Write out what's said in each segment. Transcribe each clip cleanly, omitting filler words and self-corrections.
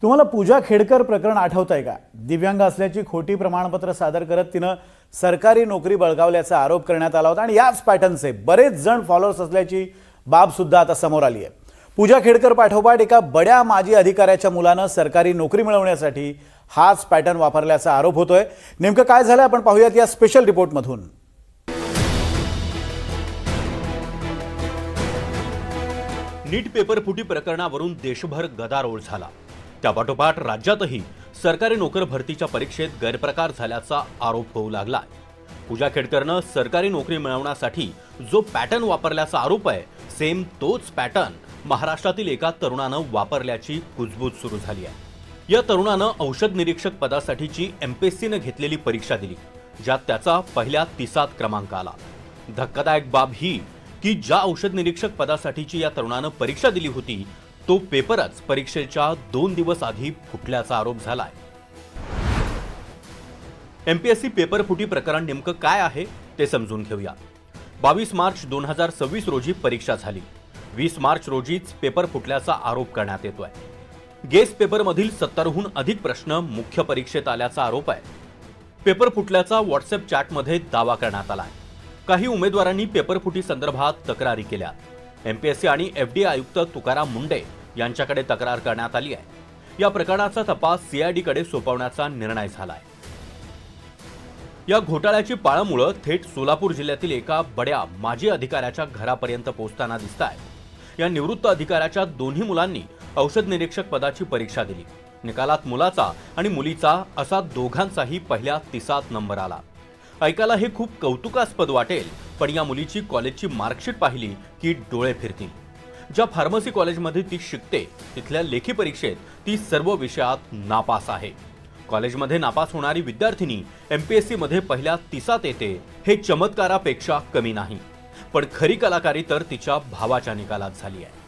तुम्हाला पूजा खेडकर प्रकरण आठवतंय का? दिव्यांग असल्याची खोटी प्रमाणपत्र सादर करत तिनं सरकारी नोकरी बळकावल्याचा आरोप करण्यात आला होता आणि याच पॅटर्नचे बरेच जण फॉलोअर्स असल्याची बाब सुद्धा आता समोर आली आहे। पूजा खेडकर पाठोपाठ एका बड्या माजी अधिकाऱ्याच्या मुलानं सरकारी नोकरी मिळवण्यासाठी हाच पॅटर्न वापरल्याचा आरोप होतोय। नेमकं काय झालं आपण पाहूयात या स्पेशल रिपोर्टमधून। नीट पेपर फुटी प्रकरणावरून देशभर गदारोळ झाला। त्यापाठोपाठ राज्यातही सरकारी नोकर भरतीच्या परीक्षेत गैरप्रकार झाल्याचा आरोप होऊ लागलाय। पूजा खेडकरनं सरकारी नोकरी मिळवण्यासाठी जो पॅटर्न वापरल्याचा आरोप आहे, सेम तोच पॅटर्न महाराष्ट्रातील एका तरुणानं वापरल्याची कुजबूज सुरू झाली आहे। या तरुणानं औषध निरीक्षक पदासाठीची एमपीएससीने घेतलेली परीक्षा दिली, ज्यात त्याचा पहिल्या 30 क्रमांक आला। धक्कादायक बाब ही की ज्या औषध निरीक्षक पदासाठीची या तरुणानं परीक्षा दिली होती, तो पेपरच परीक्षेच्या 2 दिवस आधी फुटल्याचा आरोप झालाय। एमपीएससी पेपर फुटी प्रकरण नेमकं काय आहे ते समजून घेऊया। 22 मार्च 2026 रोजी परीक्षा झाली। 20 मार्च रोजीच पेपर फुटल्याचा आरोप करण्यात येतोय। गेस्ट पेपरमधील 70हून अधिक प्रश्न मुख्य परीक्षेत आल्याचा आरोप आहे। पेपर फुटल्याचा व्हॉट्सअप चॅटमध्ये दावा करण्यात आलाय। काही उमेदवारांनी पेपर फुटी संदर्भात तक्रारी केल्या। एमपीएससी आणि एफडीए आयुक्त तुकाराम मुंडे यांच्याकडे तक्रार करण्यात आली आहे। या प्रकरणाचा तपास सीआयडी कडे सोपवण्याचा निर्णय झालाय। या घोटाळ्याची पाळंमुळं थेट सोलापूर जिल्ह्यातील एका बड्या माजी अधिकाऱ्याच्या घरापर्यंत पोहोचताना दिसतायत। या निवृत्त अधिकाऱ्याच्या दोन्ही मुलांनी औषध निरीक्षक पदाची परीक्षा दिली। निकालात मुलाचा आणि मुलीचा असा दोघांचाही पहिल्या 30 नंबर आला। ऐकायला हे खूप कौतुकास्पद वाटेल, पण या मुलीची कॉलेजची मार्कशीट पाहिली की डोळे फिरतील। ज्या फार्मसी कॉलेजमध्ये ती शिकते, तिथल्या लेखी परीक्षेत ती सर्व विषयात नापास आहे। कॉलेजमध्ये नापास होणारी विद्यार्थिनी एमपीएससी मध्ये पहिल्या 30 येते, हे चमत्कारापेक्षा कमी नाही। पण खरी कलाकारी तर तिच्या भावाच्या निकालात झाली आहे।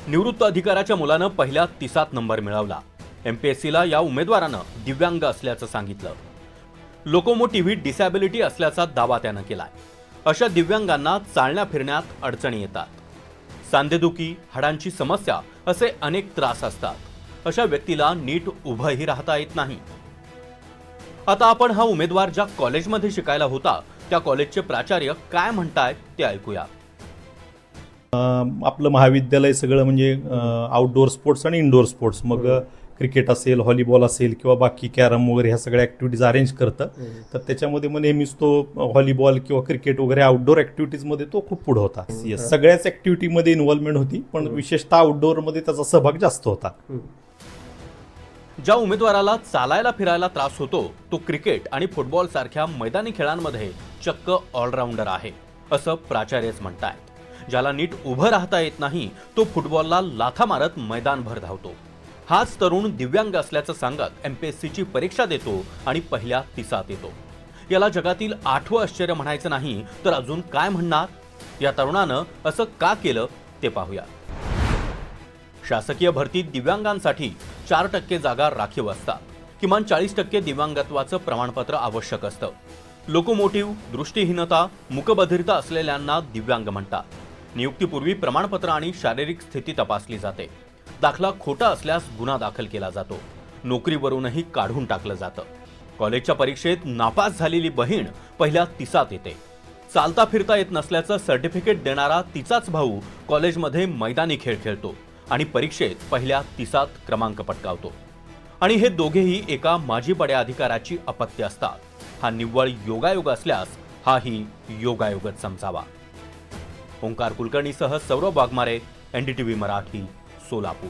निवृत्त अधिकाऱ्याच्या मुलानं पहिल्या 30 नंबर मिळवला। एमपीएससीला या उमेदवारानं दिव्यांग असल्याचं सांगितलं। लोकोमोटिव्ह डिसॅबिलिटी असल्याचा दावा त्यानं केलाय। अशा दिव्यांगांना चालण्या फिरण्यात अडचणी येतात। सांधेदुखी, हाडांची समस्या असे अनेक त्रास असतात। अशा व्यक्तीला नीट उभंही राहता येत नाही। आता आपण हा उमेदवार ज्या कॉलेजमध्ये शिकायला होता, त्या कॉलेजचे प्राचार्य काय म्हणतायत ते ऐकूया। आपलं महाविद्यालय सगळं म्हणजे आउटडोअर स्पोर्ट्स आणि इनडोअर स्पोर्ट्स, मग क्रिकेट असेल, व्हॉलीबॉल असेल किंवा बाकी कॅरम वगैरे ह्या सगळ्या ॲक्टिव्हिटीज अरेंज करतं। तर त्याच्यामध्ये मग नेहमीच तो व्हॉलीबॉल किंवा क्रिकेट वगैरे आउटडोअर ॲक्टिव्हिटीजमध्ये तो खूप पुढे होता। सगळ्याच ॲक्टिव्हिटीमध्ये इन्व्हॉल्वमेंट होती, पण विशेषतः आउटडोअरमध्ये त्याचा सहभाग जास्त होता। ज्या उमेदवाराला चालायला फिरायला त्रास होतो, तो क्रिकेट आणि फुटबॉल सारख्या मैदानी खेळांमध्ये चक्क ऑलराऊंडर आहे, असं प्राचार्यच म्हणतायत। ज्याला नीट उभं राहता येत नाही, तो फुटबॉलला लाथा मारत मैदानभर धावतो। हाच तरुण दिव्यांग असल्याचं सांगत एमपीएससीची परीक्षा देतो आणि पहिल्या 30 येतो। याला जगातील 8वं आश्चर्य म्हणायचं नाही तर अजून काय म्हणणार? या तरुणानं असं का केलं ते पाहूया। शासकीय भरतीत दिव्यांगांसाठी 4% जागा राखीव असतात। किमान 40% दिव्यांगत्वाचं प्रमाणपत्र आवश्यक असतं। लोकोमोटिव्ह, दृष्टीहीनता, मूकबधिरता असलेल्यांना दिव्यांग म्हणतात। नियुक्तीपूर्वी प्रमाणपत्र आणि शारीरिक स्थिती तपासली जाते। दाखला खोटा असल्यास गुन्हा दाखल केला जातो। नोकरीवरूनही काढून टाकलं जातं। कॉलेजच्या परीक्षेत नापास झालेली बहीण पहिल्या 30 येते। चालता फिरता येत नसल्याचं सर्टिफिकेट देणारा तिचाच भाऊ कॉलेजमध्ये मैदानी खेळ खेळतो आणि परीक्षेत पहिल्या 30 क्रमांक पटकावतो। आणि हे दोघेही एका माजी बड्या अधिकाऱ्याची अपत्य असतात। हा निव्वळ योगायोग असल्यास हाही योगायोगच समजावा। ओंकार कुलकर्णीसह सौरभ वाघमारे, एनडीटीव्ही मराठी, सोलापूर।